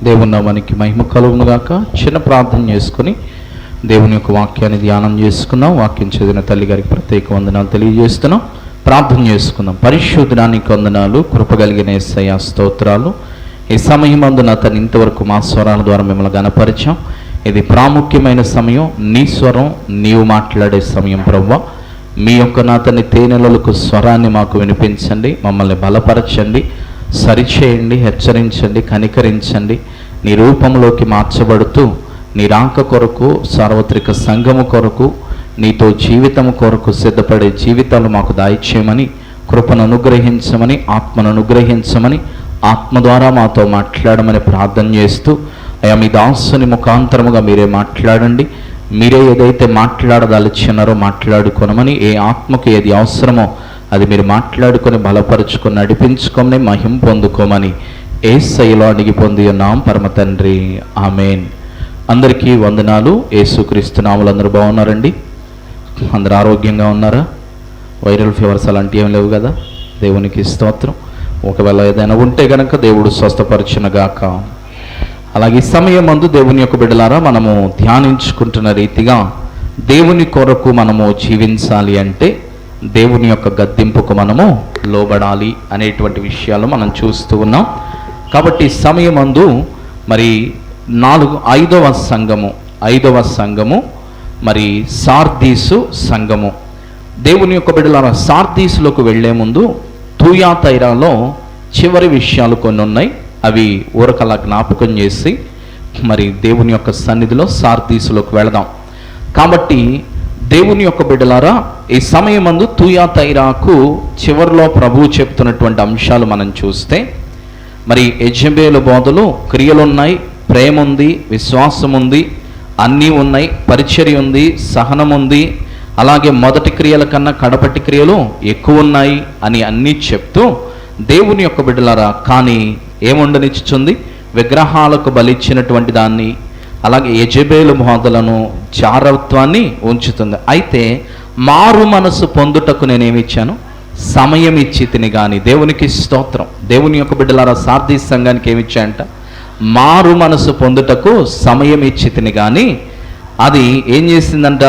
దేవుని నామానికి మహిమ కలుగును గాక. చిన్న ప్రార్థన చేసుకుని దేవుని యొక్క వాక్యాన్ని ధ్యానం చేసుకుందాం. వాక్యం చదివిన తల్లి గారికి ప్రత్యేక వందనాలు తెలియజేస్తున్నాం. ప్రార్థన చేసుకుందాం. పరిశుద్ధనానికి వందనాలు, కృపగలిగిన యేసయ్య స్తోత్రాలు. ఈ సమయమందున అతను ఇంతవరకు మా స్వరాల ద్వారా మిమ్మల్ని గనపరిచాం. ఇది ప్రాముఖ్యమైన సమయం, నీ స్వరం నీవు మాట్లాడే సమయం ప్రభువా. మీ యొక్క నాతని తేనెలకు స్వరాన్ని మాకు వినిపించండి, మమ్మల్ని బలపరచండి, సరిచేయండి, హెచ్చరించండి, కనికరించండి. నీ రూపంలోకి మార్చబడుతూ నీ రాక కొరకు, సార్వత్రిక సంఘము కొరకు, నీతో జీవితం కొరకు సిద్ధపడే జీవితాలు మాకు దాయిచేయమని, కృపను అనుగ్రహించమని, ఆత్మను అనుగ్రహించమని, ఆత్మ ద్వారా మాతో మాట్లాడమని ప్రార్థన చేస్తూ, అయ్యా మీ దాసుని ముఖాంతరముగా మీరే మాట్లాడండి. మీరే ఏదైతే మాట్లాడదలుచున్నారో మాట్లాడుకోనమని, ఏ ఆత్మకు ఏది అవసరమో అది మీరు మాట్లాడుకొని బలపరుచుకొని నడిపించుకొని మహిమ పొందుకోమని యేసయ్యలో అడిగి పొంది ఉన్నాం పరమ తండ్రి, ఆమేన్. అందరికీ వందనాలు. యేసుక్రీస్తు నామములో అందరూ బాగున్నారండి? అందరూ ఆరోగ్యంగా ఉన్నారా? వైరల్ ఫీవర్స్ అలాంటివి ఏం లేవు కదా? దేవునికి స్తోత్రం. ఒకవేళ ఏదైనా ఉంటే గనక దేవుడు స్వస్థపరచునుగాక. అలాగే ఈ సమయం మందు దేవుని యొక్క బిడ్డలారా, మనము ధ్యానించుకుంటున్న రీతిగా దేవుని కొరకు మనము జీవించాలి అంటే దేవుని యొక్క గద్దింపుకు మనము లోబడాలి అనేటువంటి విషయాలు మనం చూస్తూ ఉన్నాం. కాబట్టి సమయమందు మరి ఐదవ సంఘము మరి సార్దీసు సంఘము. దేవుని యొక్క బిడ్డలారా, సార్దీసులోకి వెళ్లే ముందు తూయాతైరాలో చివరి విషయాలు కొన్ని ఉన్నాయి. అవి ఊరకలా జ్ఞాపకం చేసి మరి దేవుని యొక్క సన్నిధిలో సార్దీసులోకి వెళదాం. కాబట్టి దేవుని యొక్క బిడ్డలారా, ఈ సమయమందు తూయాతైరాకు చివరిలో ప్రభువు చెప్తున్నటువంటి అంశాలు మనం చూస్తే, మరి యెజెబెలు బోధలు క్రియలున్నాయి, ప్రేమ ఉంది, విశ్వాసం ఉంది, అన్నీ ఉన్నాయి, పరిచర్య ఉంది, సహనం ఉంది, అలాగే మొదటి క్రియల కన్నా కడపటి క్రియలు ఎక్కువ ఉన్నాయి అని అన్నీ చెప్తూ దేవుని యొక్క బిడ్డలారా, కానీ ఏముండనిచ్చుతుంది? విగ్రహాలకు బలిచ్చినటువంటి దాన్ని, అలాగే యెజెబెలు బోధలను, జారత్వాన్ని ఉంచుతుంది. అయితే మారు మనసు పొందుటకు నేనేమిచ్చాను? సమయం ఇచ్చి తిని. కానీ దేవునికి స్తోత్రం. దేవుని యొక్క బిడ్డలారా, సార్దీస్ సంఘానికి ఏమిచ్చాయంట? మారు మనసు పొందుటకు సమయం ఇచ్చి తిని. కానీ అది ఏం చేసిందంట?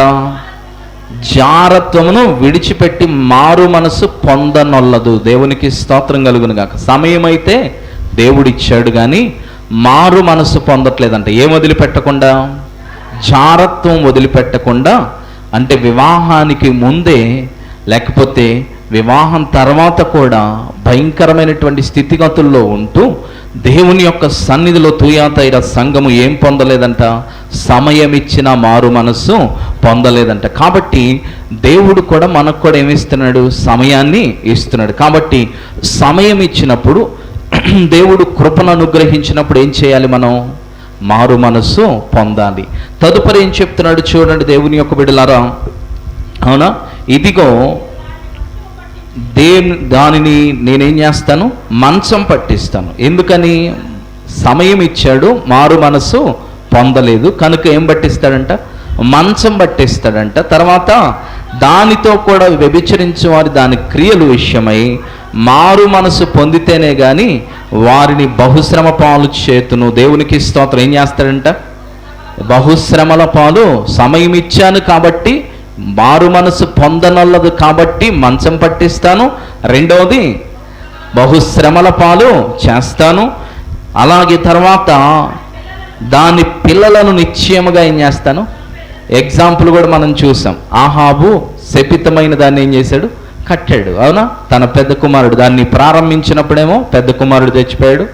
జారత్వమును విడిచిపెట్టి మారు మనసు పొందనొల్లదు. దేవునికి స్తోత్రం కలుగును గాక. సమయం అయితే దేవుడిచ్చాడు, కానీ మారు మనసు పొందట్లేదంట. ఏం వదిలిపెట్టకుండా? జారత్వం వదిలిపెట్టకుండా. అంటే వివాహానికి ముందే, లేకపోతే వివాహం తర్వాత కూడా భయంకరమైనటువంటి స్థితిగతుల్లో ఉంటూ దేవుని యొక్క సన్నిధిలో తూయాతైర సంఘము ఏం పొందలేదంట? సమయం ఇచ్చిన మారు మనస్సు పొందలేదంట. కాబట్టి దేవుడు కూడా మనకు కూడా ఏమిస్తున్నాడు? సమయాన్ని ఇస్తున్నాడు. కాబట్టి సమయం ఇచ్చినప్పుడు, దేవుడు కృపను అనుగ్రహించినప్పుడు ఏం చేయాలి? మనం మారు మనస్సు పొందాలి. తదుపరి ఏం చెప్తున్నాడు చూడండి దేవుని యొక్క బిడ్డలారా. అవునా? ఇదిగో దానిని నేనేం చేస్తాను? మంచం పట్టిస్తాను. ఎందుకని? సమయం ఇచ్చాడు, మారు మనసు పొందలేదు కనుక ఏం పట్టిస్తాడంట? మంచం పట్టిస్తాడంట. తర్వాత దానితో కూడా వ్యభిచరించే వారి దాని క్రియలు విషయమై మారు మనసు పొందితేనే కానీ వారిని బహుశ్రమ పాలు చేతును. దేవునికి స్తోత్రం. ఏం చేస్తాడంట? బహుశ్రమల పాలు. సమయం ఇచ్చాను కాబట్టి, మారు మనసు పొందనొల్లదు కాబట్టి మంచం పట్టిస్తాను. రెండవది బహుశ్రమల పాలు చేస్తాను. అలాగే తర్వాత దాని పిల్లలను నిశ్చయముగా ఏం చేస్తాను? ఎగ్జాంపుల్ కూడా మనం చూసాం. ఆహాబు శపితమైన దాన్ని ఏం చేశాడు? కట్టాడు. అవునా? తన పెద్ద కుమారుడు దాన్ని ప్రారంభించినప్పుడేమో పెద్ద కుమారుడు తెచ్చిపోయాడు.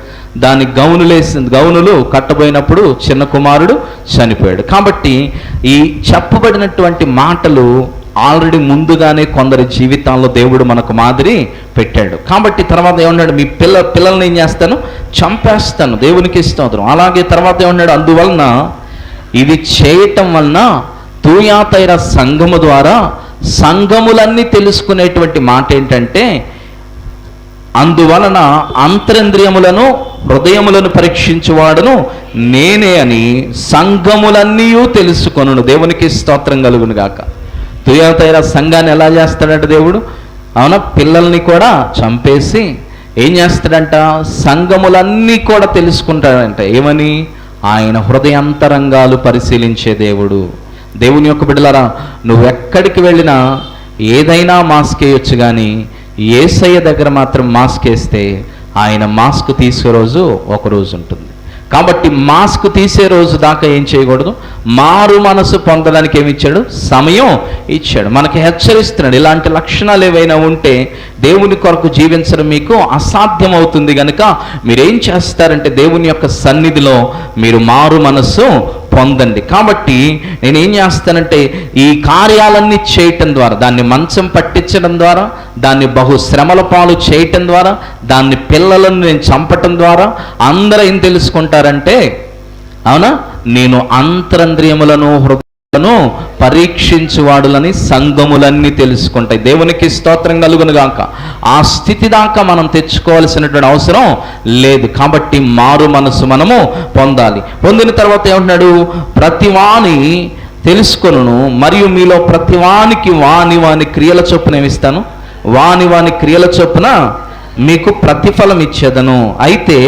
దాని గౌనులు కట్టబోయినప్పుడు చిన్న కుమారుడు చనిపోయాడు. కాబట్టి ఈ చెప్పబడినటువంటి మాటలు ఆల్రెడీ ముందుగానే కొందరి జీవితాల్లో దేవుడు మనకు మాదిరి పెట్టాడు. కాబట్టి తర్వాత ఏమన్నాడు? మీ పిల్లల్ని ఏం చేస్తాను? చంపేస్తాను. దేవునికి స్తోత్రం. అలాగే తర్వాత ఏమన్నాడు? అందువలన ఇది చేయటం వలన తూయాతైర సంఘము ద్వారా సంఘములన్నీ తెలుసుకునేటువంటి మాట ఏంటంటే, అందువలన అంతరింద్రియములను హృదయములను పరీక్షించువాడును నేనే అని సంఘములన్నీ తెలుసుకొనును. దేవునికి స్తోత్రం కలుగును గాక. తూయాతైర సంఘాన్ని ఎలా చేస్తాడంటే దేవుడు? అవునా? పిల్లల్ని కూడా చంపేసి ఏం చేస్తాడంట? సంఘములన్నీ కూడా తెలుసుకుంటాడంట. ఏమని? ఆయన హృదయాంతరంగాలు పరిశీలించే దేవుడు. దేవుని యొక్క బిడ్డలారా, నువ్వెక్కడికి వెళ్ళినా ఏదైనా మాస్క్ వేయొచ్చు, కానీ యేసయ్య దగ్గర మాత్రం మాస్క్ వేస్తే ఆయన మాస్క్ తీసే రోజు ఒక రోజు ఉంటుంది. కాబట్టి మాస్క్ తీసే రోజు దాకా ఏం చేయకూడదు? మారు మనసు పొందడానికి ఏమి ఇచ్చాడు? సమయం ఇచ్చాడు. మనకి హెచ్చరిస్తున్నాడు, ఇలాంటి లక్షణాలు ఏవైనా ఉంటే దేవుని కొరకు జీవించడం మీకు అసాధ్యం అవుతుంది కనుక మీరేం చేస్తారంటే దేవుని యొక్క సన్నిధిలో మీరు మారు మనసు పొందండి. కాబట్టి నేనేం చేస్తానంటే ఈ కార్యాలన్నీ చేయటం ద్వారా, దాన్ని మంచం పట్టించడం ద్వారా, దాన్ని బహుశ్రమల పాలు చేయటం ద్వారా, దాన్ని పిల్లలను నేను చంపటం ద్వారా అందరూ ఏం తెలుసుకుంటారంటే, అవునా, నేను అంతరంద్రియములను హృదయాలను పరీక్షించువాడులని సంఘములన్నీ తెలుసుకుంటాయి. దేవునికి స్తోత్రం కలుగును గాక. ఆ స్థితి దాకా మనం తెచ్చుకోవాల్సినటువంటి అవసరం లేదు. కాబట్టి మారు మనసు మనము పొందాలి. పొందిన తర్వాత ఏమంటున్నాడు? ప్రతివాని తెలుసుకొనును, మరియు మీలో ప్రతివానికి వాని క్రియల చొప్పున ఏమిస్తాను? వాని క్రియల చొప్పున మీకు ప్రతిఫలం ఇచ్చేదను. అయితే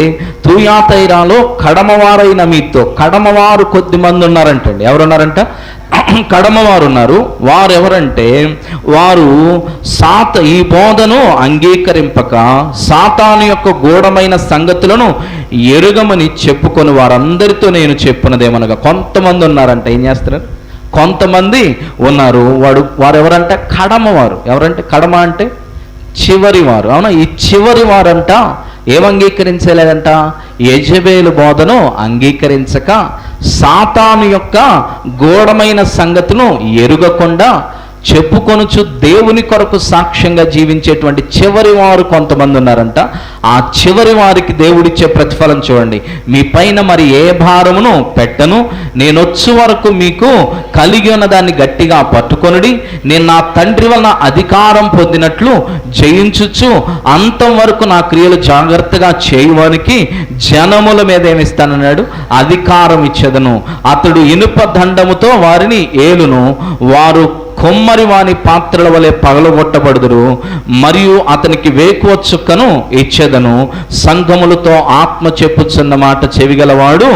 తుయాతైరాలో కడమవారైన మీతో, కడమవారు కొద్ది మంది ఉన్నారంటండి. ఎవరున్నారంట? కడమవారు ఉన్నారు. వారు ఎవరంటే, వారు ఈ బోధను అంగీకరింపక సాతాను యొక్క గూఢమైన సంగతులను ఎరుగమని చెప్పుకొని వారందరితో నేను చెప్పున్నదేమనగా, కొంతమంది ఉన్నారంట. ఏం చేస్తారు? కొంతమంది ఉన్నారు. వారు ఎవరంటే కడమవారు. ఎవరంటే? కడమ అంటే చివరి వారు. అవునా? ఈ చివరి వారంట ఏం అంగీకరించలేదంట? యెజబేలు బోధను అంగీకరించక సాతాను యొక్క గూఢమైన సంగతును ఎరుగకుండా చెప్పుకొనుచు దేవుని కొరకు సాక్ష్యంగా జీవించేటువంటి చివరి వారు కొంతమంది ఉన్నారంట. ఆ చివరి వారికి దేవుడిచ్చే ప్రతిఫలం చూడండి. మీ పైన మరి ఏ భారమును పెట్టను, నేను వచ్చే వరకు మీకు కలిగి ఉన్న దాన్ని గట్టిగా పట్టుకొనుడి, నేను నా తండ్రి వలన అధికారం పొందినట్లు జయించుచు అంతం వరకు నా క్రియలు జాగ్రత్తగా చేయడానికి జనముల మీద ఏమిస్తానన్నాడు? అధికారం ఇచ్చేదను. అతడు ఇనుప దండముతో వారిని ఏలును, వారు కొమ్మరి వాని పాత్రల వలె పగలగొట్టబడుదురు, మరియు అతనికి వేకువ చుక్కను ఇచ్చేదను. సంఘములతో ఆత్మ చెప్పుచున్న మాట చెవిగలవాడు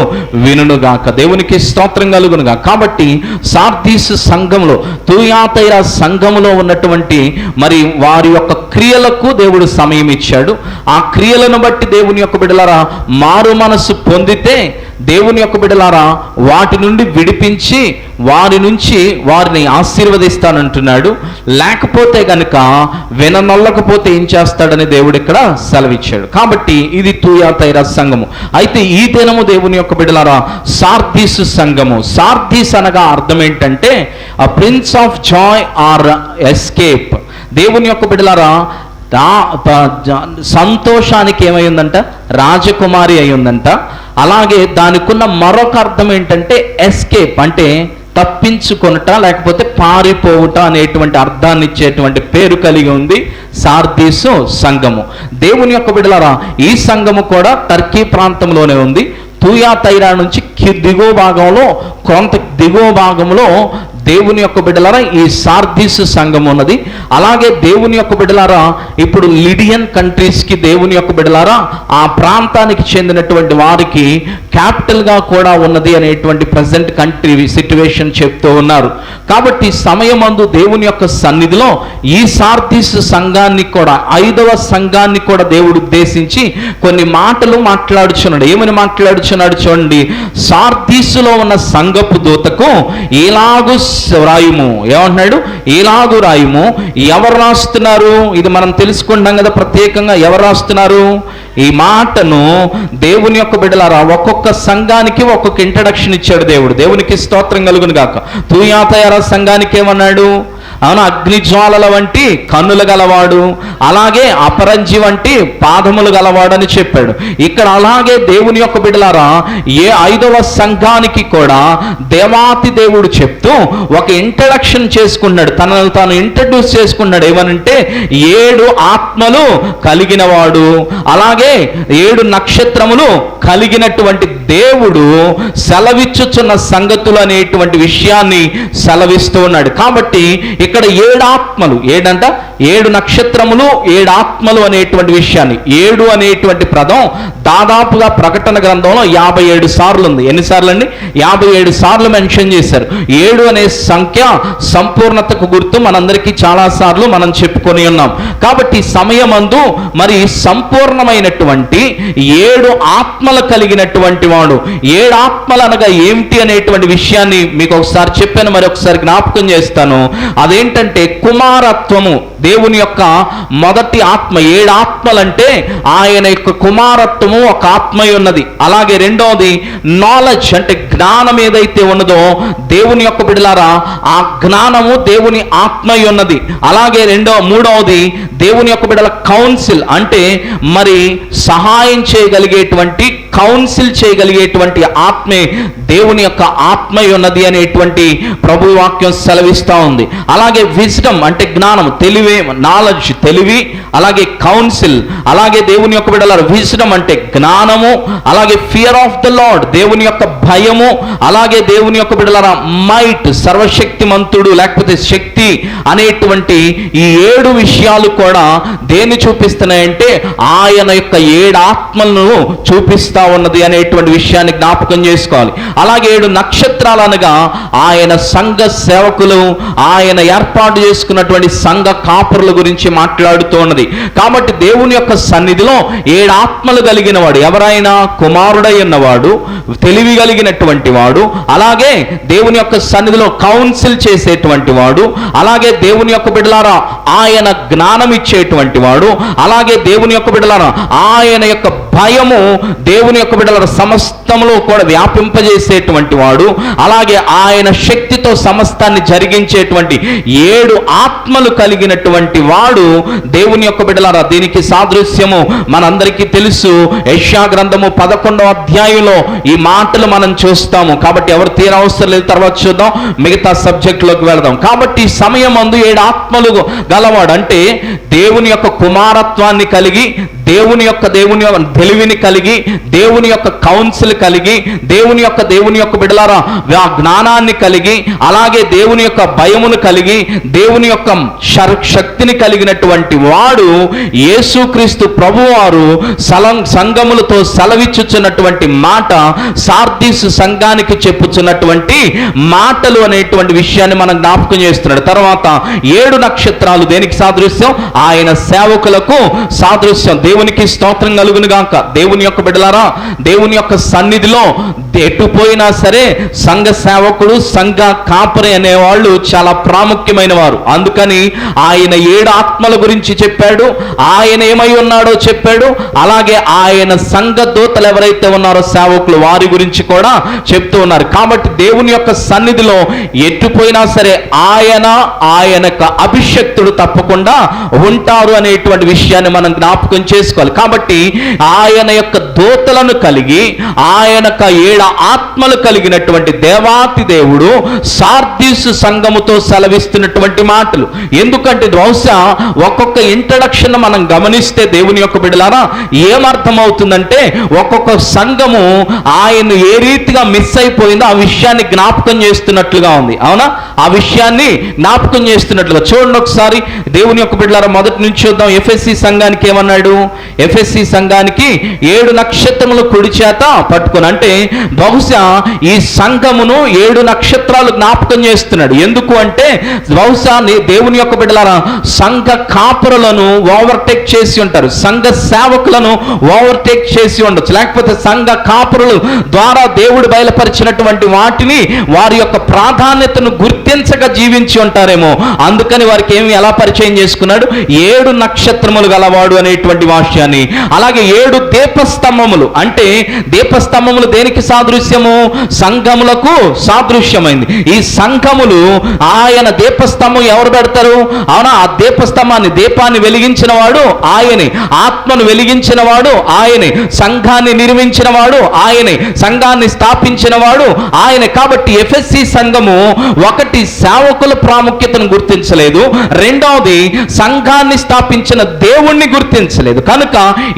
వినుగాక. దేవునికి స్తోత్రం కలుగునుగా. కాబట్టి సార్దీసు సంఘములో, తుయాతైరా సంఘములో ఉన్నటువంటి మరి వారి యొక్క క్రియలకు దేవుడు సమయం ఇచ్చాడు. ఆ క్రియలను బట్టి దేవుని యొక్క బిడ్డలారా మారు మనసు పొందితే దేవుని యొక్క బిడ్డలారా వాటి నుండి విడిపించి వారి నుంచి వారిని ఆశీర్వదిస్తానంటున్నాడు. లేకపోతే గనుక విననొల్లకపోతే ఏం చేస్తాడని దేవుడు ఇక్కడ సెలవిచ్చాడు. కాబట్టి ఇది తుయాతైరా సంఘము. అయితే ఈ దినము దేవుని యొక్క బిడ్డలారా సార్దీసు సంఘము. సార్దీస్ అనగా అర్థం ఏంటంటే ఆ prince of Joy are escape. దేవుని యొక్క బిడ్డలారా సంతోషానికి ఏమై ఉందంట? రాజకుమారి అయి ఉందంట. అలాగే దానికున్న మరొక అర్థం ఏంటంటే ఎస్కేప్ అంటే తప్పించుకొనుట లేకపోతే పారిపోవుట అనేటువంటి అర్థాన్ని ఇచ్చేటువంటి పేరు కలిగి ఉంది సార్దీసు సంఘము. దేవుని యొక్క బిడ్డలారా ఈ సంఘము కూడా టర్కీ ప్రాంతంలోనే ఉంది. తుయాతైరా నుంచి దిగువ భాగంలో, కొంత దిగువ భాగంలో దేవుని యొక్క బిడ్డలారా ఈ సార్దీసు సంఘం ఉన్నది. అలాగే దేవుని యొక్క బిడ్డలారా ఇప్పుడు లిడియన్ కంట్రీస్కి దేవుని యొక్క బిడ్డలారా ఆ ప్రాంతానికి చెందినటువంటి వారికి క్యాపిటల్గా కూడా ఉన్నది అనేటువంటి ప్రజెంట్ కంట్రీ సిట్యువేషన్ చెప్తూ ఉన్నారు. కాబట్టి సమయమందు దేవుని యొక్క సన్నిధిలో ఈ సార్దీసు సంఘాన్ని కూడా, 5వ సంఘాన్ని కూడా దేవుడు ఉద్దేశించి కొన్ని మాటలు మాట్లాడుచున్నాడు. ఏమని మాట్లాడుచున్నాడు చూడండి. సార్దీసులో ఉన్న సంఘపు దూతకు ఇలాగు రాయుము. ఏమంటున్నాడు? ఇలాగు రాయుము. ఎవరు రాస్తున్నారు? ఇది మనం తెలుసుకుంటాం కదా. ప్రత్యేకంగా ఎవరు రాస్తున్నారు ఈ మాటను? దేవుని యొక్క బిడ్డలారా ఒక్కొక్క సంఘానికి ఒక్కొక్క ఇంట్రడక్షన్ ఇచ్చాడు దేవుడు. దేవునికి స్తోత్రం కలుగును గాక. తుయాతైరా సంఘానికి ఏమన్నాడు? అవును, అగ్నిజ్వాలల వంటి కన్నులు గలవాడు, అలాగే అపరంజి వంటి పాదములు గలవాడు అని చెప్పాడు. ఇక్కడ అలాగే దేవుని యొక్క బిడ్డలారా 5వ సంఘానికి కూడా దేవాతి దేవుడు చెప్తూ ఒక ఇంట్రడక్షన్ చేసుకున్నాడు. తనను తాను ఇంట్రడ్యూస్ చేసుకున్నాడు. ఏమనంటే 7 ఆత్మలు కలిగిన వాడు, అలాగే 7 నక్షత్రములు కలిగినటువంటి దేవుడు సెలవిచ్చుచున్న సంగతులు అనేటువంటి విషయాన్ని సెలవిస్తూ ఉన్నాడు. కాబట్టి ఇక్కడ 7 ఆత్మలు, 7 నక్షత్రములు, 7 ఆత్మలు అనేటువంటి విషయాన్ని, 7 అనేటువంటి పదం దాదాపుగా ప్రకటన గ్రంథంలో 57 సార్లు ఉంది. ఎన్నిసార్లు అండి? 57 సార్లు మెన్షన్ చేశారు. 7 అనే సంఖ్య సంపూర్ణతకు గుర్తు. మనందరికీ చాలా సార్లు మనం చెప్పుకొని ఉన్నాం. కాబట్టి సమయమందు మరి సంపూర్ణమైనటువంటి 7 ఆత్మలు కలిగినటువంటి వాడు. 7 ఆత్మలు అనగా ఏమిటి అనేటువంటి విషయాన్ని మీకు ఒకసారి చెప్పాను, మరి ఒకసారి జ్ఞాపకం చేస్తాను. అదేంటంటే కుమారత్వము. దేవుని యొక్క మొదటి ఆత్మ, 7 ఆత్మలంటే ఆయన యొక్క కుమారత్వము ఒక ఆత్మ ఉన్నది. అలాగే రెండవది నాలెడ్జ్, అంటే జ్ఞానం ఏదైతే ఉన్నదో దేవుని యొక్క బిడ్డలారా ఆ జ్ఞానము దేవుని ఆత్మ ఉన్నది. అలాగే మూడవది దేవుని యొక్క బిడ్డల కౌన్సిల్, అంటే మరి సహాయం చేయగలిగేటువంటి, కౌన్సిల్ చేయగలిగేటువంటి ఆత్మే దేవుని యొక్క ఆత్మ ఉన్నది అనేటువంటి ప్రభు వాక్యం సెలవిస్తూ ఉంది. అలాగే విజ్డమ్ అంటే జ్ఞానం, తెలివి, నాలెడ్జ్ తెలివి, అలాగే కౌన్సిల్, అలాగే దేవుని యొక్క బిడ్డల విజ్డమ్ అంటే జ్ఞానము, అలాగే ఫియర్ ఆఫ్ ద లార్డ్ దేవుని యొక్క భయము, అలాగే దేవుని యొక్క బిడ్డల మైట్ సర్వశక్తిమంతుడు లేకపోతే శక్తి అనేటువంటి ఈ 7 విషయాలు కూడా దేన్ని చూపిస్తున్నాయంటే ఆయన యొక్క 7 ఆత్మలను చూపిస్తా ఉన్నది అనేటువంటి విషయాన్ని జ్ఞాపకం చేసుకోవాలి. అలాగే 7 నక్షత్రాలు అనగా ఆయన సంఘ సేవకులు, ఆయన ఏర్పాటు చేసుకున్నటువంటి సంఘ కాపురుల గురించి మాట్లాడుతూ ఉన్నది. కాబట్టి దేవుని యొక్క సన్నిధిలో 7 ఆత్మలు కలిగిన వాడు ఎవరైనా కుమారుడై ఉన్నవాడు, తెలివి కలిగినటువంటి వాడు, అలాగే దేవుని యొక్క సన్నిధిలో కౌన్సిల్ చేసేటువంటి వాడు, అలాగే దేవుని యొక్క బిడ్డలారా ఆయన జ్ఞానం ఇచ్చేటువంటి వాడు, అలాగే దేవుని యొక్క బిడ్డలారా ఆయన యొక్క భయము దేవుని యొక్క బిడ్డల సమస్తములో కూడా వ్యాపింపజేసేటువంటి వాడు, అలాగే ఆయన శక్తితో సమస్తాన్ని జరిగించేటువంటి 7 ఆత్మలు కలిగినటువంటి వాడు దేవుని యొక్క బిడ్డలారా. దీనికి సాదృశ్యము మనందరికీ తెలుసు. యెషయా గ్రంథము 11వ అధ్యాయంలో ఈ మాటలు మనం చూస్తాము. కాబట్టి ఎవరు తీరవసరం లేదు, తర్వాత చూద్దాం, మిగతా సబ్జెక్టులోకి వెళదాం. కాబట్టి సమయం అందు 7 ఆత్మలు గలవాడు అంటే దేవుని యొక్క కుమారత్వాన్ని కలిగి, దేవుని యొక్క తెలివిని కలిగి, దేవుని యొక్క కౌన్సిల్ కలిగి, దేవుని యొక్క బిడ్డలారా జ్ఞానాన్ని కలిగి, అలాగే దేవుని యొక్క భయమును కలిగి, దేవుని యొక్క శక్తిని కలిగినటువంటి వాడు యేసుక్రీస్తు ప్రభువారు సంఘములతో సెలవిచ్చుచున్నటువంటి మాట, సార్దీసు సంఘానికి చెప్పుచున్నటువంటి మాటలు అనేటువంటి విషయాన్ని మనం జ్ఞాపకం చేస్తున్నాడు. తర్వాత 7 నక్షత్రాలు దేనికి సాదృశ్యం? ఆయన సేవకులకు సాదృశ్యం. దేవునికి స్తోత్రం కలుగును గాక. దేవుని యొక్క బిడ్డలారా దేవుని యొక్క సన్నిధిలో ఎటుపోయినా సరే సంఘ సేవకుడు, సంఘ కాపరి అనేవాళ్ళు చాలా ప్రాముఖ్యమైన వారు. అందుకని ఆయన 7 ఆత్మల గురించి చెప్పాడు, ఆయన ఏమై ఉన్నాడో చెప్పాడు. అలాగే ఆయన సంఘ దూతలు ఎవరైతే ఉన్నారో సేవకులు వారి గురించి కూడా చెప్తూ ఉన్నారు. కాబట్టి దేవుని యొక్క సన్నిధిలో ఎటుపోయినా సరే ఆయనకు అభిషక్తుడు తప్పకుండా ఉంటారు అనేటువంటి విషయాన్ని మనం జ్ఞాపకం చేసుకోవాలి. కాబట్టి ఆయన యొక్క దూతలను కలిగి, ఆయనకు 7 ఆత్మలు కలిగినటువంటి దేవాతి దేవుడు సార్దీసు సంఘముతో సెలవిస్తున్నటువంటి మాటలు. ఎందుకంటే బహుశా ఒక్కొక్క ఇంట్రడక్షన్ మనం గమనిస్తే దేవుని యొక్క బిడ్డలారా ఏమర్థమవుతుందంటే ఒక్కొక్క సంఘము ఆయన ఏ రీతిగా మిస్ అయిపోయిందో ఆ విషయాన్ని జ్ఞాపకం చేస్తున్నట్లుగా ఉంది. అవునా? ఆ విషయాన్ని జ్ఞాపకం చేస్తున్నట్లుగా చూడండి ఒకసారి. దేవుని యొక్క బిడ్డలారా మొదటి నుంచి చూద్దాం. ఎఫెసీ సంఘానికి ఏమన్నాడు? ఎఫెసీ సంఘానికి 7 నక్షత్రములు కుడి చేత పట్టుకుని, అంటే బహుశా ఈ సంఘమును 7 నక్షత్రాలు జ్ఞాపకం చేస్తున్నాడు. ఎందుకు అంటే బహుశా దేవుని యొక్క బిడ్డలారా సంఘ కాపురులను ఓవర్టేక్ చేసి ఉంటారు, సంఘ సేవకులను ఓవర్టేక్ చేసి ఉండొచ్చు, లేకపోతే సంఘ కాపురుల ద్వారా దేవుడు బయలుపరిచినటువంటి వాటిని వారి యొక్క ప్రాధాన్యతను గుర్తించక జీవించి ఉంటారేమో. అందుకని వారికి ఎలా పరిచయం చేసుకున్నాడు? 7 నక్షత్రములు గలవాడు అనేటువంటి వాక్యాన్ని. అలాగే 7 దీపస్తంభములు, అంటే దీపస్తంభములు దేనికి సాదృశ్యము? సంఘములకు సాదృశ్యమైంది. ఈ సంఘములు ఆయన దీపస్తంభం ఎవరు పెడతారు? అవునా? ఆ దీపాన్ని వెలిగించిన వాడు ఆయనే, ఆత్మను వెలిగించిన వాడు ఆయనే, సంఘాన్ని నిర్మించిన వాడు ఆయనే, సంఘాన్ని స్థాపించిన వాడు ఆయనే. కాబట్టి ఎఫెసీ సంఘము ఒకటి సేవకుల ప్రాముఖ్యతను గుర్తించలేదు, రెండవది సంఘాన్ని స్థాపించిన దేవుణ్ణి గుర్తించలేదు. కనుక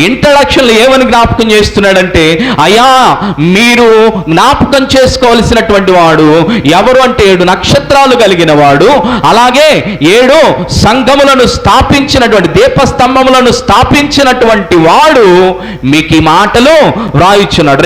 ఇంట్రడక్షన్లో ఏమని జ్ఞాపకం చేస్తున్నాడంటే, అయ్యా మీరు జ్ఞాపకం చేసుకోవలసినటువంటి వాడు ఎవరు అంటే 7 నక్షత్రాలు కలిగిన వాడు, అలాగే 7 సంఘములను స్థాపించినటువంటి దీపస్తంభములను స్థాపించినటువంటి వాడు మీకు ఈ మాటలు వ్రాయిచున్నాడు.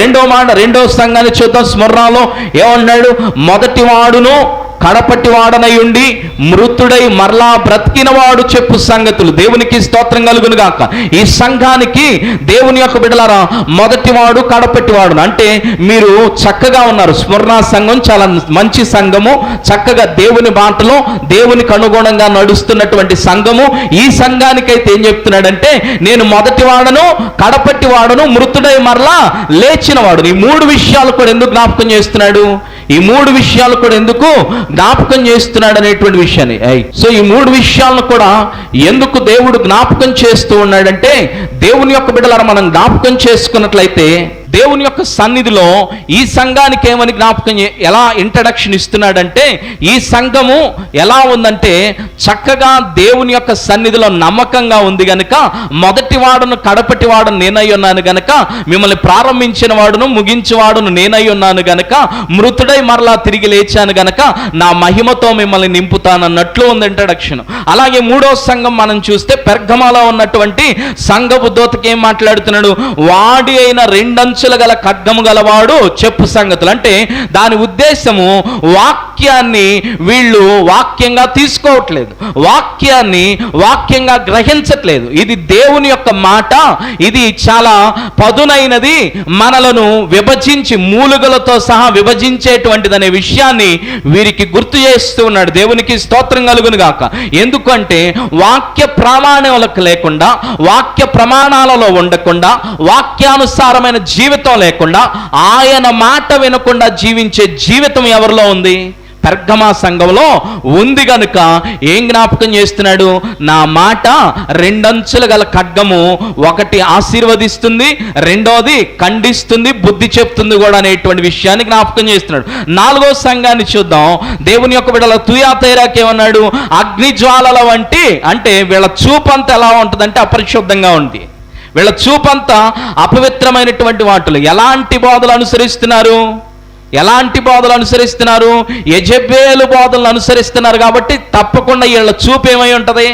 రెండో సంఘాన్ని చూద్దాం. స్మరణలో ఏమన్నాడు? మొదటి వాడును కడపటి వాడనై ఉండి మృతుడై మరలా బ్రతికినవాడు చెప్పు సంగతులు. దేవునికి స్తోత్రం కలుగును గాక. ఈ సంఘానికి దేవుని యొక్క బిడ్డలారా మొదటివాడు కడపటివాడు అంటే మీరు చక్కగా ఉన్నారు. స్మరణ సంఘం చాలా మంచి సంఘము, చక్కగా దేవుని బాటలో దేవునికి అనుగుణంగా నడుస్తున్నటువంటి సంఘము. ఈ సంఘానికైతే ఏం చెప్తున్నాడంటే నేను మొదటివాడను కడపటివాడను మృతుడై మరలా లేచినవాడు. ఈ 3 విషయాలు కూడా ఎందుకు జ్ఞాపకం చేస్తున్నాడు? ఈ 3 విషయాలు కూడా ఎందుకు జ్ఞాపకం చేస్తున్నాడు అనేటువంటి విషయాన్ని. సో ఈ 3 విషయాలను కూడా ఎందుకు దేవుడు జ్ఞాపకం చేస్తూ ఉన్నాడంటే, దేవుని యొక్క బిడ్డలారా మనం జ్ఞాపకం చేసుకున్నట్లయితే దేవుని యొక్క సన్నిధిలో ఈ సంఘానికి ఏమని జ్ఞాపకం ఎలా ఇంట్రడక్షన్ ఇస్తున్నాడంటే, ఈ సంఘము ఎలా ఉందంటే చక్కగా దేవుని యొక్క సన్నిధిలో నమ్మకంగా ఉంది గనుక మొదటి వాడును కడపటి వాడును నేనై ఉన్నాను గనుక, మిమ్మల్ని ప్రారంభించిన వాడును ముగించేవాడును నేనై ఉన్నాను గనుక, మృతుడై మరలా తిరిగి లేచాను గనుక నా మహిమతో మిమ్మల్ని నింపుతానన్నట్లు ఉంది ఇంట్రడక్షన్. అలాగే 3వ సంఘం మనం చూస్తే పెర్గమాలో ఉన్నటువంటి సంఘపు దూతకి ఏం మాట్లాడుతున్నాడు? వాడి అయిన 2 అంచుల గల ఖడ్గము గలవాడు చెప్పు సంగతులు. అంటే దాని ఉద్దేశము వాక్యాన్ని వీళ్ళు వాక్యంగా తీసుకోవట్లేదు, వాక్యంగా గ్రహించట్లేదు. ఇది దేవుని యొక్క మాట, ఇది చాలా పదునైనది, మనలను విభజించి మూలుగలతో సహా విభజించేటువంటిది అనే విషయాన్ని వీరికి గుర్తు చేస్తూ ఉన్నాడు. దేవునికి స్తోత్రం కలుగును గాక. ఎందుకంటే వాక్య ప్రామాణాలకు లేకుండా, వాక్య ప్రమాణాలలో ఉండకుండా, వాక్యానుసారమైన జీవితం లేకుండా, ఆయన మాట వినకుండా జీవించే జీవితం ఎవరిలో ఉంది? పెర్గమా సంఘంలో ఉంది గనుక ఏం జ్ఞాపకం చేస్తున్నాడు? నా మాట 2 అంచుల గల ఖడ్గము, ఒకటి ఆశీర్వదిస్తుంది, రెండోది ఖండిస్తుంది, బుద్ధి చెప్తుంది కూడా అనేటువంటి విషయాన్ని జ్ఞాపకం చేస్తున్నాడు. 4వ సంఘాన్ని చూద్దాం. దేవుని యొక్క బిడ్డల తుయాతైరాకి ఏమన్నాడు? అగ్ని జ్వాలల వంటి, అంటే వీళ్ళ చూపంతా ఎలా ఉంటుందంటే అపరిశుద్ధంగా ఉంది. వీళ్ళ చూపంతా అపవిత్రమైనటువంటి వాటిలో ఎలాంటి బోధలు అనుసరిస్తున్నారు? యెజెబెలు బోధనలు అనుసరిస్తున్నారు. కాబట్టి తప్పకుండా వీళ్ళ చూపు ఏమై ఉంటుంది?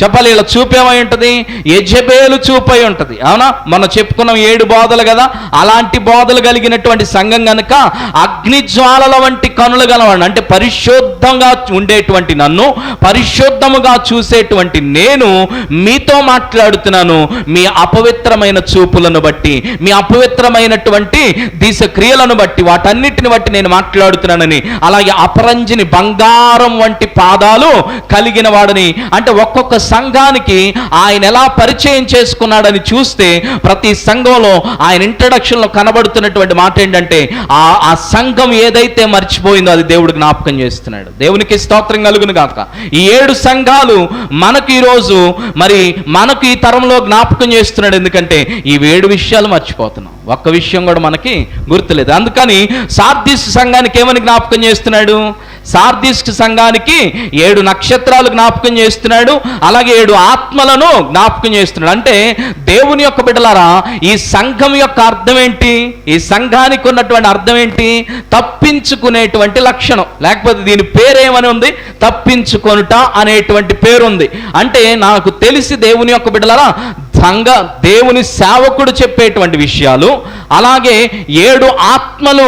చెప్పాలి, వీళ్ళ చూపు ఏమై ఉంటుంది? యెజెబెలు చూపు అయి ఉంటుంది. అవునా? మనం చెప్పుకున్నాం 7 బోధలు కదా. అలాంటి బోధలు కలిగినటువంటి సంఘం కనుక అగ్ని జ్వాలల వంటి కనులు గలవాడు, అంటే పరిశుద్ధంగా ఉండేటువంటి నన్ను, పరిశుద్ధముగా చూసేటువంటి నేను మీతో మాట్లాడుతున్నాను. మీ అపవిత్రమైన చూపులను బట్టి, మీ అపవిత్రమైనటువంటి దిశ క్రియలను బట్టి, వాటన్నిటిని బట్టి నేను మాట్లాడుతున్నానని. అలాగే అపరంజిని బంగారం వంటి పాదాలు కలిగిన వాడని, అంటే ఒక్కొక్క సంఘానికి ఆయన ఎలా పరిచయం చేసుకున్నాడని చూస్తే ప్రతి సంఘంలో ఆయన ఇంట్రడక్షన్ లో కనబడుతున్నటువంటి మాట ఏంటంటే, ఆ సంఘం ఏదైతే మర్చిపోయిందో అది దేవుడు జ్ఞాపకం చేస్తున్నాడు. దేవునికి స్తోత్రం కలుగును గాక. ఈ 7 సంఘాలు మనకు ఈరోజు మనకు ఈ తరంలో జ్ఞాపకం చేస్తున్నాడు. ఎందుకంటే ఈ 7 విషయాలు మర్చిపోతున్నాం, ఒక్క విషయం కూడా మనకి గుర్తులేదు. అందుకని సార్దీస్ సంఘానికి ఏమని జ్ఞాపకం చేస్తున్నాడు? సార్దీస్ సంఘానికి 7 నక్షత్రాలు జ్ఞాపకం చేస్తున్నాడు, అలాగే 7 ఆత్మలను జ్ఞాపకం చేస్తున్నాడు. అంటే దేవుని యొక్క బిడ్డలారా ఈ సంఘం యొక్క అర్థం ఏంటి? ఈ సంఘానికి ఉన్నటువంటి అర్థం ఏంటి? తప్పించుకునేటువంటి లక్షణం. లేకపోతే దీని పేరేమని ఉంది? తప్పించుకొనుట అనేటువంటి పేరుంది. అంటే నాకు తెలిసి దేవుని యొక్క బిడ్డలారా దేవుని సేవకుడు చెప్పేటువంటి విషయాలు, అలాగే 7 ఆత్మలు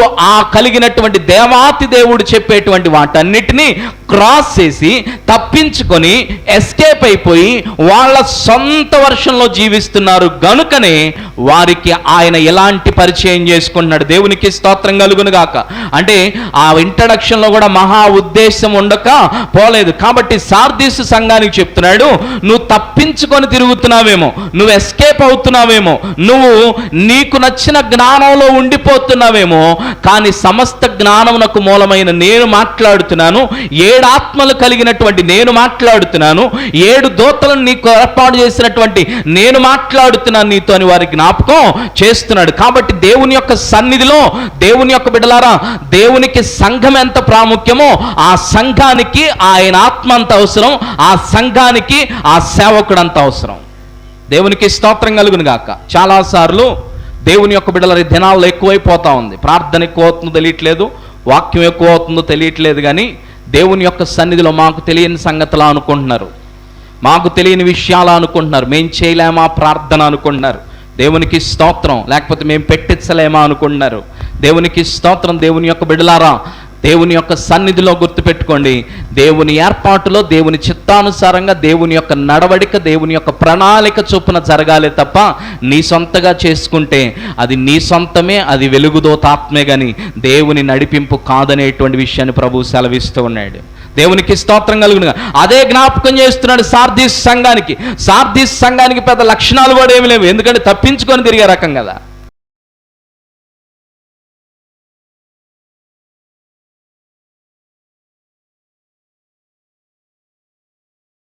కలిగినటువంటి దేవాతి దేవుడు చెప్పేటువంటి వాటన్నిటినీ క్రాస్ చేసి తప్పించుకొని ఎస్కేప్ అయిపోయి వాళ్ళ సొంత వర్షంలో జీవిస్తున్నారు గనుకనే వారికి ఆయన ఎలాంటి పరిచయం చేసుకుంటున్నాడు. దేవునికి స్తోత్రం కలుగును గాక. అంటే ఆ ఇంట్రడక్షన్లో కూడా మహా ఉద్దేశం ఉండక పోలేదు. కాబట్టి సార్దీసు సంఘానికి చెప్తున్నాడు, నువ్వు తప్పించుకొని తిరుగుతున్నావేమో, నువ్వు ఎస్కేప్ అవుతున్నావేమో, నువ్వు నీకు నచ్చిన జ్ఞానంలో ఉండిపోతున్నావేమో, కానీ సమస్త జ్ఞానమునకు మూలమైన నేను మాట్లాడుతున్నాను, 7 ఆత్మలు కలిగినటువంటి నేను మాట్లాడుతున్నాను, 7 దూతలను నీకు ఏర్పాటు చేసినటువంటి నేను మాట్లాడుతున్నాను నీతో అని వారి జ్ఞాపకం చేస్తున్నాడు. కాబట్టి దేవుని యొక్క సన్నిధిలో దేవుని యొక్క బిడ్డలారా దేవునికి సంఘం ఎంత ప్రాముఖ్యమో ఆ సంఘానికి ఆయన ఆత్మ అంత అవసరం, ఆ సంఘానికి ఆ సేవకుడు అంత అవసరం. దేవునికి స్తోత్రం కలుగును గాక. చాలాసార్లు దేవుని యొక్క బిడ్డల దినాల్లో ఎక్కువైపోతా ఉంది. ప్రార్థన ఎక్కువ అవుతుందో తెలియట్లేదు, వాక్యం ఎక్కువ అవుతుందో తెలియట్లేదు, కానీ దేవుని యొక్క సన్నిధిలో మాకు తెలియని సంగతులు అనుకుంటున్నారు, మాకు తెలియని విషయాలు అనుకుంటున్నారు, మేం చేయలేమా ప్రార్థన అనుకుంటున్నారు. దేవునికి స్తోత్రం. లేకపోతే మేము పెట్టించలేమా అనుకుంటున్నారు. దేవునికి స్తోత్రం. దేవుని యొక్క బిడ్డలారా, దేవుని యొక్క సన్నిధిలో గుర్తుపెట్టుకోండి, దేవుని ఏర్పాటులో, దేవుని చిత్తానుసారంగా, దేవుని యొక్క నడవడిక, దేవుని యొక్క ప్రణాళిక చొప్పున జరగాలి తప్ప నీ సొంతగా చేసుకుంటే అది నీ సొంతమే, అది వెలుగుదోతాత్మే కానీ దేవుని నడిపింపు కాదనేటువంటి విషయాన్ని ప్రభువు సెలవిస్తూ ఉన్నాడు. దేవునికి స్తోత్రం కలుగునుగా. అదే జ్ఞాపకం చేస్తున్నాడు సార్దీస్ సంఘానికి. సార్దీస్ సంఘానికి పెద్ద లక్షణాలు కూడా ఏమి లేవు, ఎందుకంటే తప్పించుకొని తిరిగే రకం కదా.